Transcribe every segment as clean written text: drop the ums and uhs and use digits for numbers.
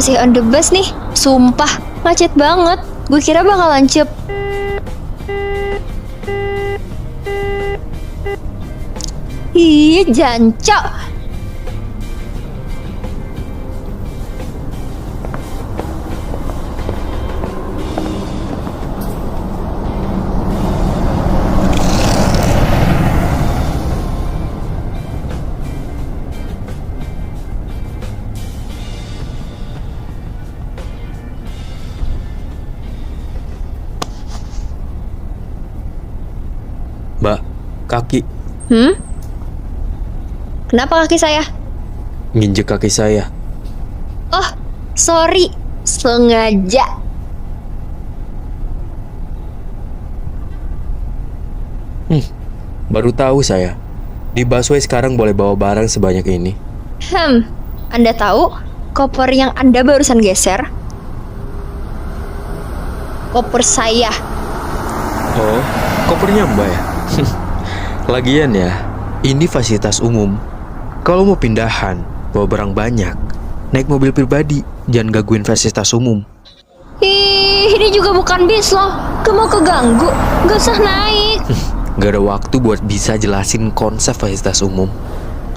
masih on the bus nih. Sumpah, macet banget. Gue kira bakalan cep. Ih, jancok. Mbak, kaki. Kenapa kaki saya? Nginjek kaki saya. Oh, sorry. Sengaja. Baru tahu saya. Di busway sekarang boleh bawa barang sebanyak ini. Anda tahu koper yang Anda barusan geser? Koper saya. Oh, kopernya Mbak ya? Lagian ya, ini fasilitas umum. Kalau mau pindahan, bawa barang banyak, naik mobil pribadi, jangan gangguin fasilitas umum. Ih, ini juga bukan bis loh. Gak mau keganggu, gak usah naik. Gak ada waktu buat bisa jelasin konsep fasilitas umum.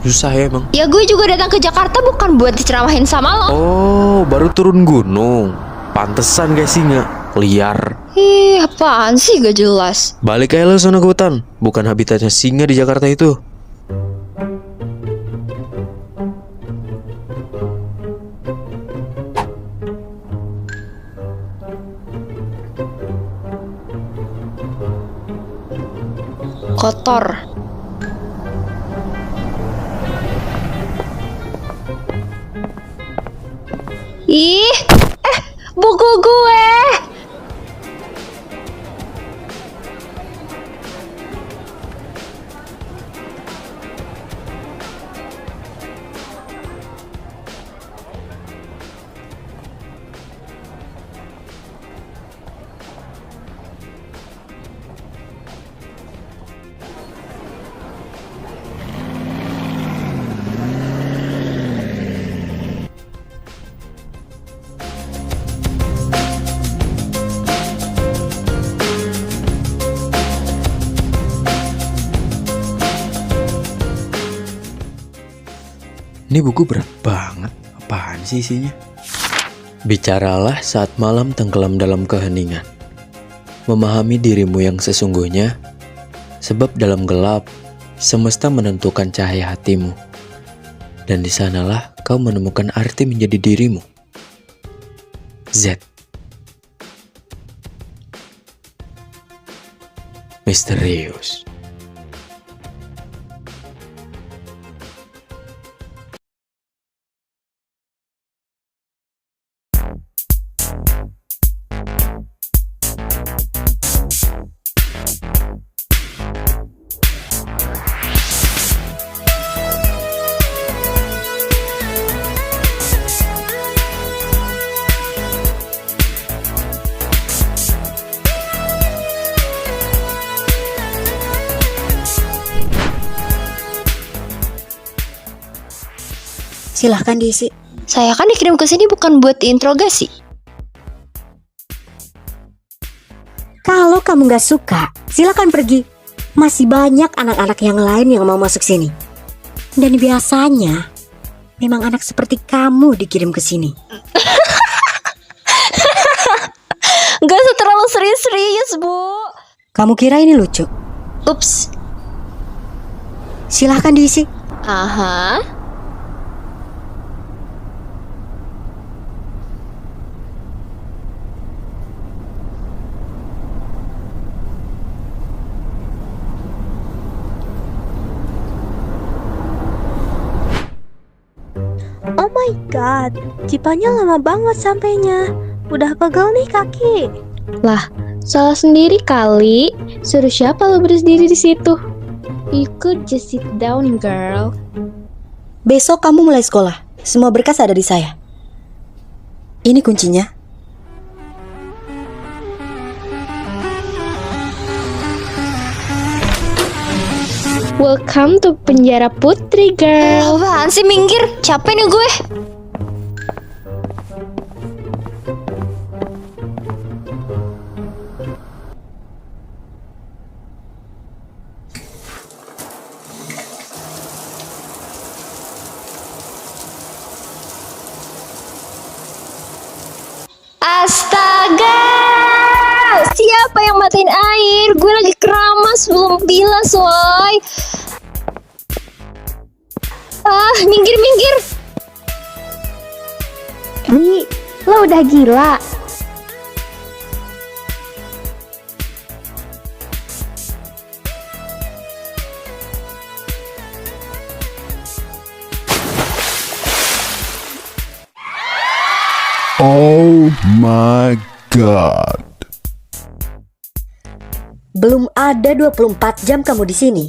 Susah ya emang. Ya gue juga datang ke Jakarta bukan buat diceramahin sama lo. Oh, baru turun gunung. Pantesan guys singa liar. Ih, apaan sih gak jelas. Balik aja lo sana ke hutan. Bukan habitatnya singa di Jakarta itu. Kotor. Ih, buku gue. Ini buku berat banget. Apaan sih isinya? Bicaralah saat malam tenggelam dalam keheningan. Memahami dirimu yang sesungguhnya. Sebab dalam gelap, semesta menentukan cahaya hatimu. Dan di sanalah kau menemukan arti menjadi dirimu. Z. Misterius. Silahkan diisi. Saya kan dikirim ke sini bukan buat diinterogasi. Kalau kamu gak suka, silahkan pergi. Masih banyak anak-anak yang lain yang mau masuk sini. Dan biasanya, memang anak seperti kamu dikirim ke sini. Gak usah terlalu serius-serius, Bu. Kamu kira ini lucu? Ups. Silahkan diisi. Aha. Oh my god, Cipanya lama banget sampainya. Udah pegel nih kaki. Lah, salah sendiri kali. Suruh siapa lo berdiri di situ? You could just sit down, girl. Besok kamu mulai sekolah. Semua berkas ada di saya. Ini kuncinya. Welcome to penjara putri, girl. Apaan sih, minggir? Capek nih gue. Astaga! Siapa yang matiin air? Gue lagi keramas belum bilas, woy. Minggir. Li, lo udah gila. Oh my god. Belum ada 24 jam kamu di sini.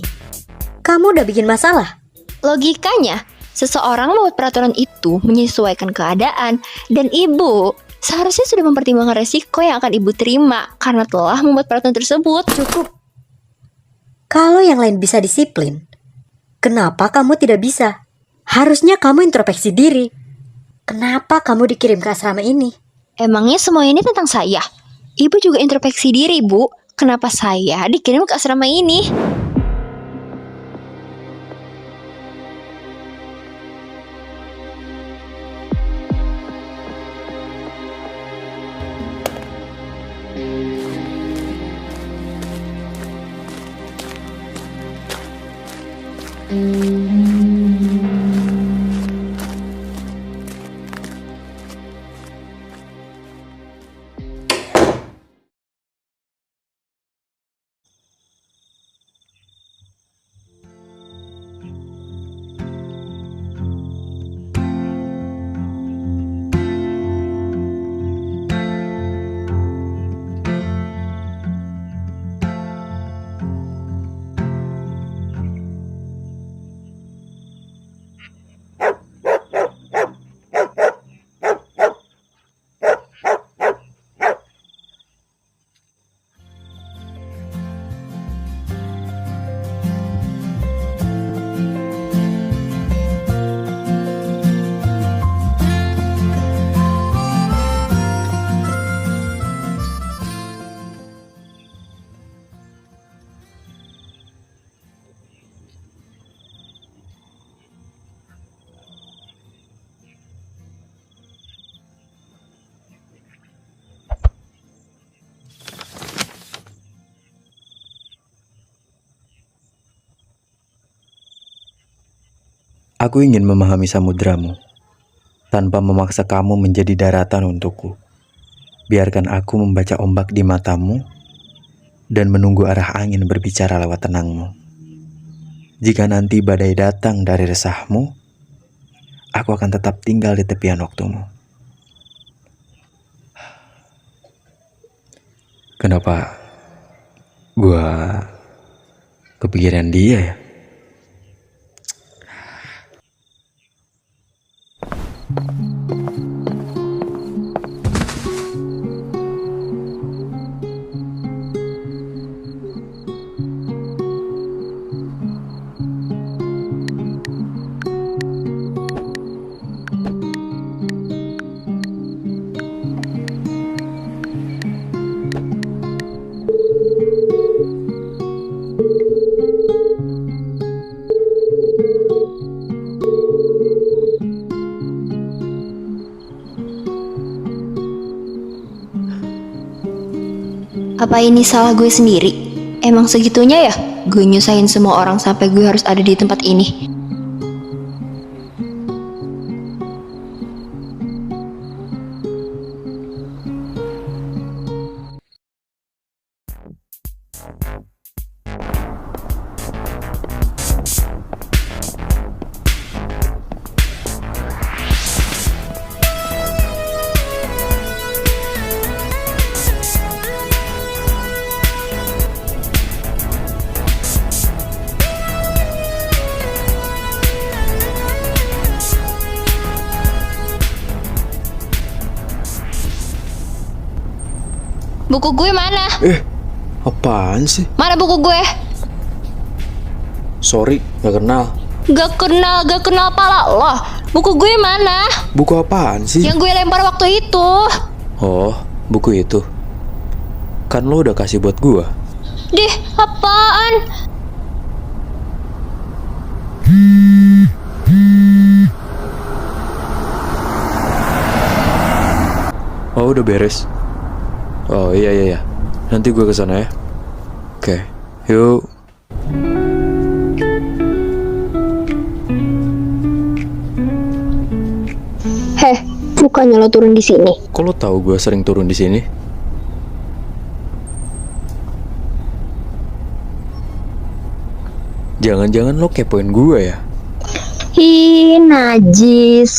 Kamu udah bikin masalah. Logikanya, seseorang membuat peraturan itu menyesuaikan keadaan, dan ibu seharusnya sudah mempertimbangkan resiko yang akan ibu terima karena telah membuat peraturan tersebut. Cukup. Kalau yang lain bisa disiplin, kenapa kamu tidak bisa? Harusnya kamu introspeksi diri. Kenapa kamu dikirim ke asrama ini? Emangnya semua ini tentang saya? Ibu juga introspeksi diri, Bu. Kenapa saya dikirim ke asrama ini? Aku ingin memahami samudramu, tanpa memaksa kamu menjadi daratan untukku. Biarkan aku membaca ombak di matamu, dan menunggu arah angin berbicara lewat tenangmu. Jika nanti badai datang dari resahmu, aku akan tetap tinggal di tepian waktumu. Kenapa gua kepikiran dia ya? Apa ini salah gue sendiri? Emang segitunya ya? Gue nyusahin semua orang sampai gue harus ada di tempat ini. Buku gue mana? Apaan sih? Mana buku gue? Sorry, gak kenal. Gak kenal pala lo. Buku gue mana? Buku apaan sih? Yang gue lempar waktu itu. Oh, buku itu. Kan lo udah kasih buat gua. Dih, apaan? Oh, udah beres. Oh iya. Nanti gue kesana ya. Oke, yuk. Heh, bukannya lo turun di sini. Kok lo tahu gue sering turun di sini? Jangan-jangan lo kepoin gue ya? Hi, najis.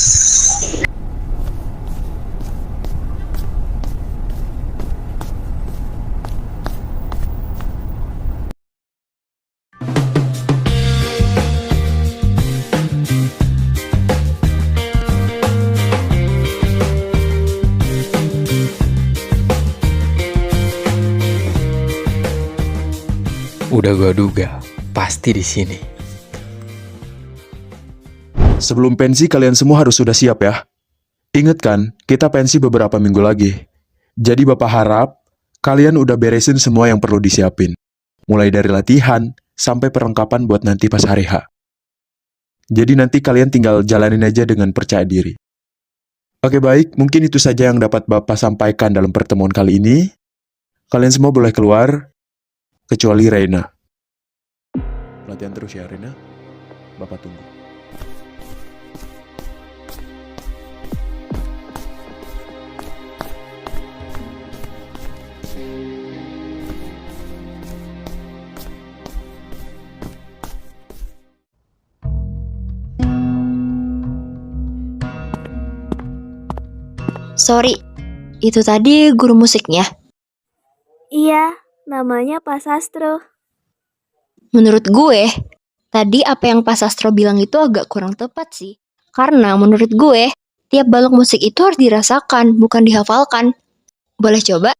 Udah gue duga, pasti di sini. Sebelum pensi kalian semua harus sudah siap ya. Ingat kan, kita pensi beberapa minggu lagi. Jadi Bapak harap kalian udah beresin semua yang perlu disiapin. Mulai dari latihan sampai perlengkapan buat nanti pas hari H. Jadi nanti kalian tinggal jalanin aja dengan percaya diri. Oke baik, mungkin itu saja yang dapat Bapak sampaikan dalam pertemuan kali ini. Kalian semua boleh keluar, kecuali Reina. Latihan terus ya Reina. Bapak tunggu. Sorry, itu tadi guru musiknya. Iya, namanya Pak Sastro. Menurut gue, tadi apa yang Pak Sastro bilang itu agak kurang tepat sih. Karena menurut gue, tiap balok musik itu harus dirasakan, bukan dihafalkan. Boleh coba?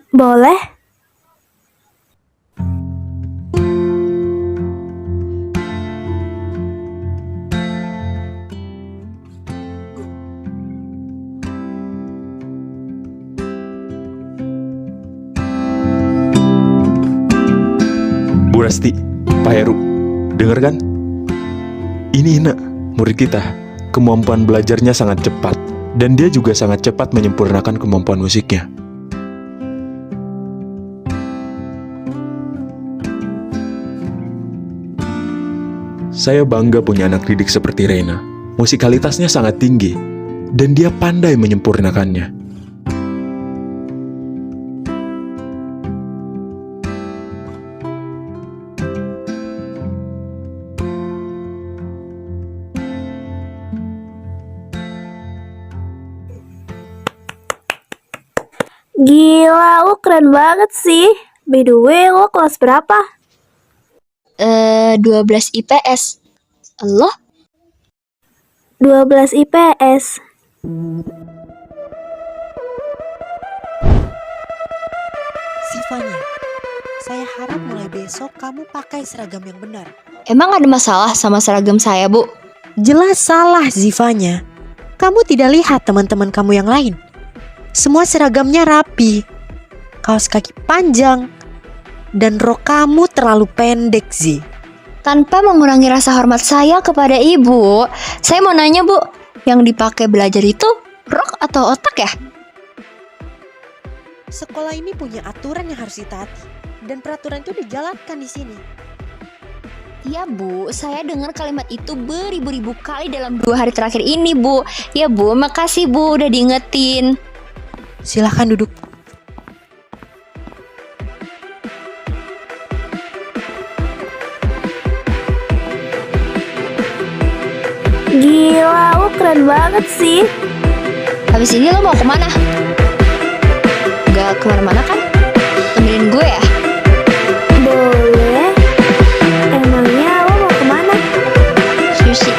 Boleh? Bu Rasti, Pak Heru, denger kan? Ini Ina, murid kita. Kemampuan belajarnya sangat cepat. Dan dia juga sangat cepat menyempurnakan kemampuan musiknya. Saya bangga punya anak didik seperti Reina. Musikalitasnya sangat tinggi. Dan dia pandai menyempurnakannya. Gila, lo keren banget sih. By the way, lo kelas berapa? 12 IPS. Allah? 12 IPS. Sivanya, saya harap mulai besok kamu pakai seragam yang benar. Emang ada masalah sama seragam saya, Bu? Jelas salah Zivanya. Kamu tidak lihat teman-teman kamu yang lain. Semua seragamnya rapi. Kaos kaki panjang. Dan rok kamu terlalu pendek, Zi. Tanpa mengurangi rasa hormat saya kepada ibu, saya mau nanya, Bu, yang dipakai belajar itu rok atau otak ya? Sekolah ini punya aturan yang harus ditaati. Dan peraturan itu dijalankan di sini. Iya, Bu, saya dengar kalimat itu beribu-ribu kali dalam 2 hari terakhir ini, Bu. Ya, Bu, makasih, Bu, udah diingetin. Silahkan duduk. Gila, lo keren banget sih. Habis ini lo mau kemana? Gak kemana-mana kan? Temenin gue ya? Boleh. Emangnya lo mau kemana? Sushi.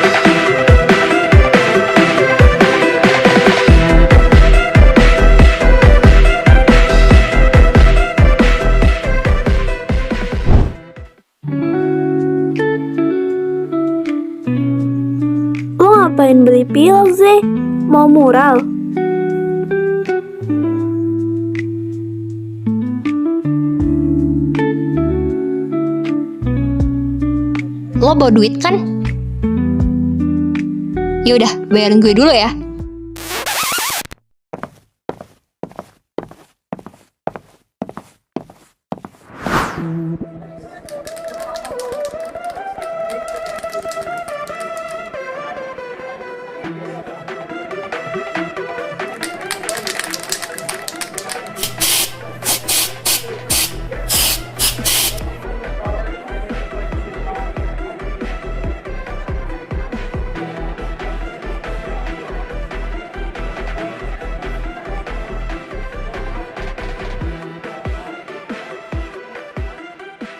Lo ngapain beli pil sih? Mau mural? Lo bawa duit kan? Yaudah, bayarin gue dulu ya.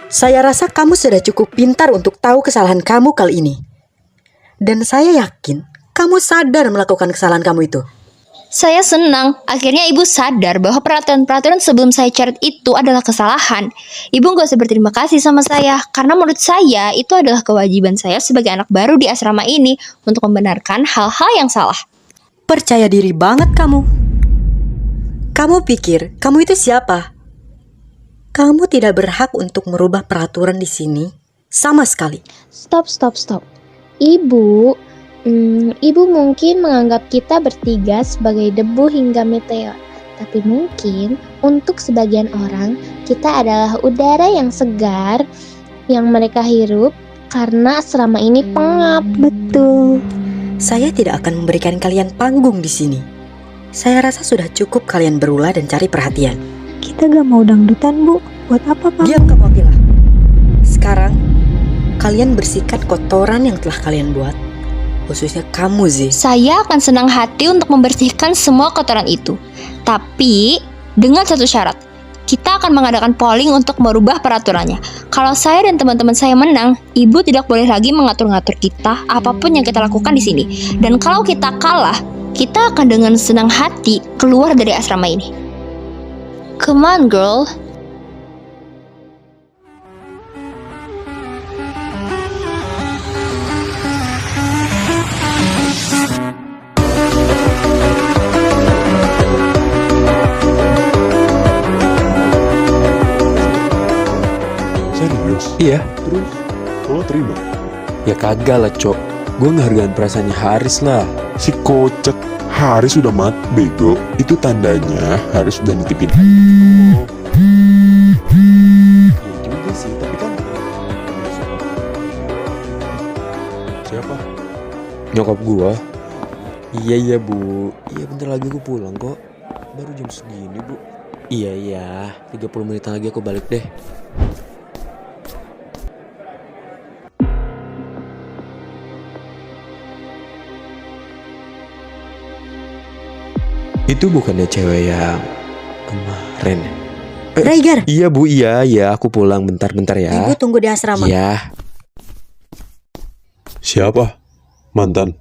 Saya rasa kamu sudah cukup pintar untuk tahu kesalahan kamu kali ini. Dan saya yakin kamu sadar melakukan kesalahan kamu itu. Saya senang, akhirnya ibu sadar bahwa peraturan-peraturan sebelum saya coret itu adalah kesalahan. Ibu gak usah berterima kasih sama saya, karena menurut saya itu adalah kewajiban saya sebagai anak baru di asrama ini untuk membenarkan hal-hal yang salah. Percaya diri banget kamu. Kamu pikir kamu itu siapa? Kamu tidak berhak untuk merubah peraturan di sini sama sekali. Stop. Ibu, Ibu mungkin menganggap kita bertiga sebagai debu hingga meteor. Tapi mungkin untuk sebagian orang kita adalah udara yang segar yang mereka hirup karena selama ini pengap. Betul. Saya tidak akan memberikan kalian panggung di sini. Saya rasa sudah cukup kalian berulah dan cari perhatian. Kita gak mau dangdutan, Bu. Buat apa, Pak? Diam kamu, Akila. Sekarang, kalian bersihkan kotoran yang telah kalian buat. Khususnya kamu, Zi. Saya akan senang hati untuk membersihkan semua kotoran itu. Tapi, dengan satu syarat. Kita akan mengadakan polling untuk merubah peraturannya. Kalau saya dan teman-teman saya menang, ibu tidak boleh lagi mengatur-ngatur kita apapun yang kita lakukan di sini. Dan kalau kita kalah, kita akan dengan senang hati keluar dari asrama ini. Come on, girl. Serius? Iya. Terus? Lo terima? Ya kagak lah, Cok. Gue ngehargain perasaannya Haris lah. Si kocak Haris udah mati, bego. Itu tandanya Haris udah nitipin. Iya juga sih, tapi kan Siapa? nyokap gua. Iya Bu. Iya bentar lagi aku pulang kok. Baru jam segini Bu. Iya 30 menit lagi aku balik deh. Itu bukannya cewek yang kemarin ya? Raigar, Iya Bu, iya aku pulang bentar ya. ibu tunggu di asrama. Iya. Siapa? Mantan?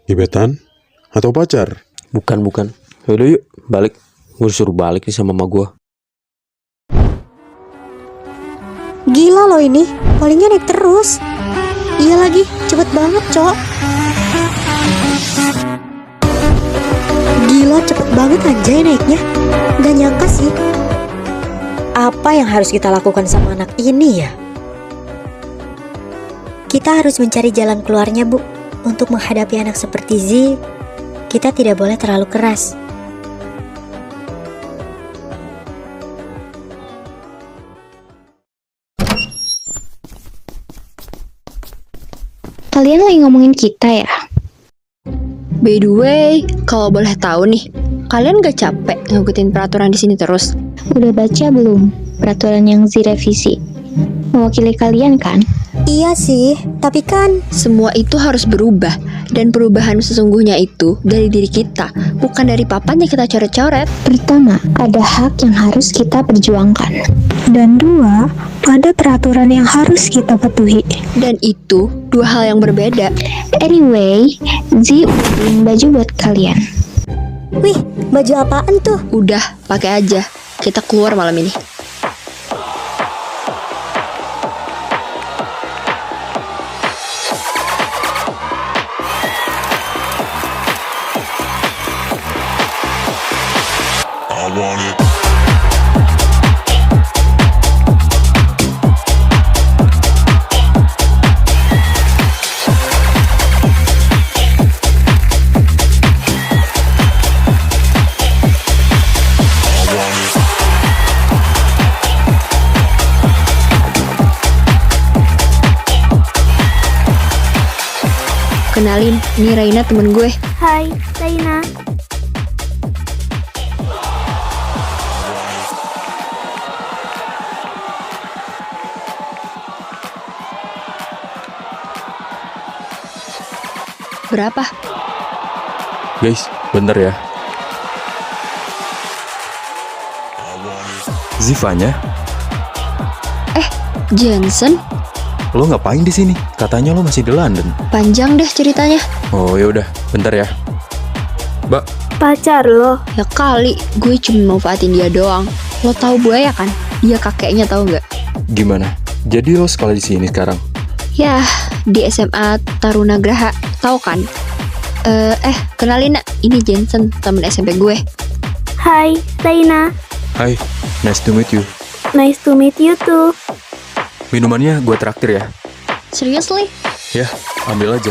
Gebetan? Atau pacar? Bukan. Yaudah yuk, balik. Gue suruh balik nih sama mama gue. Gila loh ini, pollingnya naik terus. Iya lagi, cepet banget, Cok. Gila, cepet banget anjay naiknya. Gak nyangka sih. Apa yang harus kita lakukan sama anak ini ya? Kita harus mencari jalan keluarnya, Bu. Untuk menghadapi anak seperti Z, kita tidak boleh terlalu keras. Kalian lagi ngomongin kita ya? By the way, kalau boleh tahu nih, kalian gak capek ngikutin peraturan di sini terus? Udah baca belum peraturan yang direvisi? Mewakili kalian kan? Iya sih, tapi kan Semua itu harus berubah, dan perubahan sesungguhnya itu dari diri kita, bukan dari papan yang kita coret-coret. Pertama, ada hak yang harus kita perjuangkan. Dan 2, ada peraturan yang harus kita patuhi. Dan itu dua hal yang berbeda. Anyway, Z udah beliin baju buat kalian. wih, baju apaan tuh? Udah, pakai aja. Kita keluar malam ini. Kenalin, ini Raina temen gue. Hai, Raina. Berapa? Guys, bentar ya. Zivanya, Jensen? lo ngapain di sini? Katanya lo masih di London. Panjang deh ceritanya. Oh ya udah, bentar ya. Mbak, Pacar lo. Ya kali, gue cuma manfaatin dia doang. Lo tahu Buaya kan? Dia kakeknya tahu nggak? gimana? Jadi lo sekolah di sini sekarang? Ya, di SMA Taruna Graha, tahu kan? Kenalin nak, ini Jensen, temen SMP gue. Hai, Raina. Hai, nice to meet you. Nice to meet you too. Minumannya gue traktir ya. Seriously? Ya, ambil aja.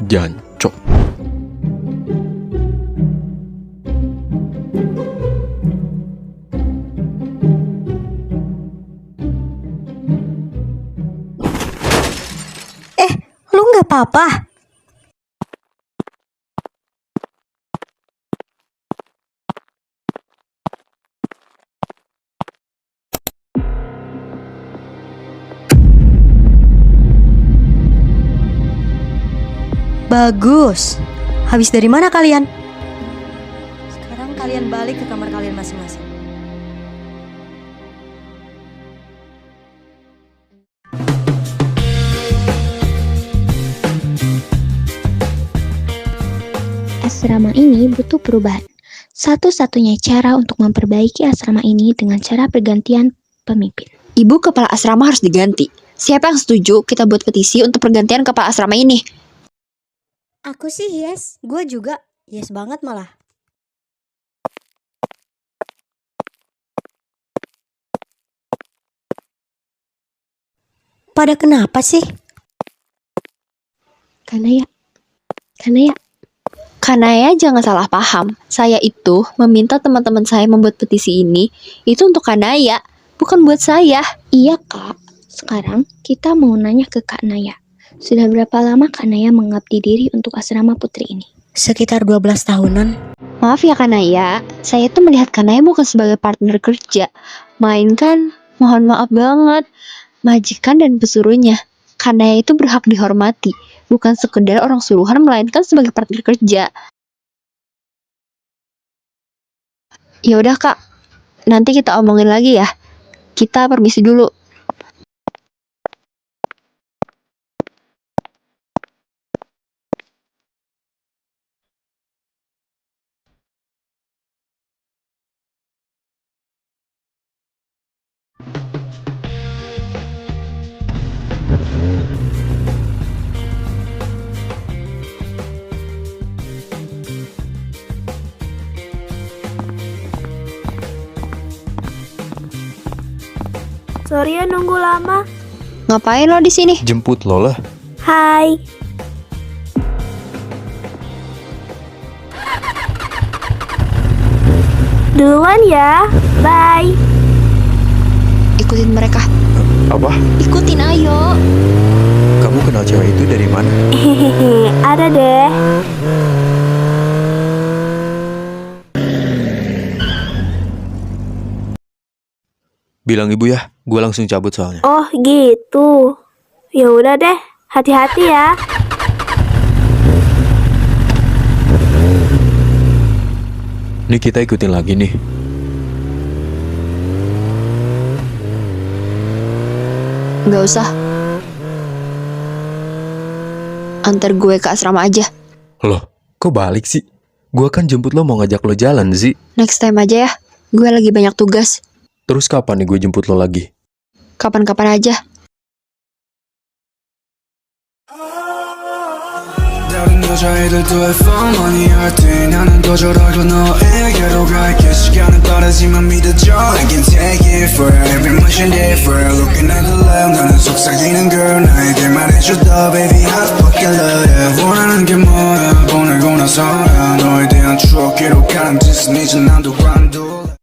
Jancok. Lu nggak apa-apa? Bagus. Habis dari mana kalian? Sekarang kalian balik ke kamar kalian masing-masing. Asrama ini butuh perubahan. Satu-satunya cara untuk memperbaiki asrama ini dengan cara pergantian pemimpin. Ibu kepala asrama harus diganti. Siapa yang setuju kita buat petisi untuk pergantian kepala asrama ini? Aku sih yes, gue juga yes banget malah. Pada kenapa sih? Karena ya, Kanaya jangan salah paham. Saya itu meminta teman-teman saya membuat petisi ini itu untuk Kanaya, bukan buat saya. iya Kak. Sekarang kita mau nanya ke Kak Naya. Sudah berapa lama Kak Naya mengabdi diri untuk asrama putri ini? Sekitar 12 tahunan. Maaf ya Kanaya, saya tuh melihat Kanaya bukan sebagai partner kerja, melainkan mohon maaf banget, majikan dan pesuruhnya. Kanaya itu berhak dihormati, bukan sekedar orang suruhan melainkan sebagai partner kerja. Ya udah Kak, nanti kita omongin lagi ya. Kita permisi dulu. Sorry ya nunggu lama. Ngapain lo di sini? Jemput lo lah. Hai. Duluan ya. Bye. Ikutin mereka. Apa? Ikutin ayo. Kamu kenal cewek itu dari mana? Hehehe, ada deh. Bilang ibu ya, gue langsung cabut soalnya. Oh gitu. Ya udah deh. Hati-hati ya. Nih kita ikutin lagi nih. Nggak usah. Antar gue ke asrama aja. Loh, kok balik sih? Gue kan jemput lo mau ngajak lo jalan sih. Next time aja ya. Gue lagi banyak tugas. Terus kapan nih gue jemput lo lagi? Kapan-kapan aja. 다른 여자애들도 have fun money 할때 나는 더 저러고 너에게로 갈게 시간은 빠르지만 믿어줘 I can take it further every motion different looking at the left 나는 속삭이는 girl 나에게 말해줘 더 baby I fucking love you 원하는 게 뭐야 보내고 나서야 너에 대한 추억 기록하는 짓은 이제 난도 관둬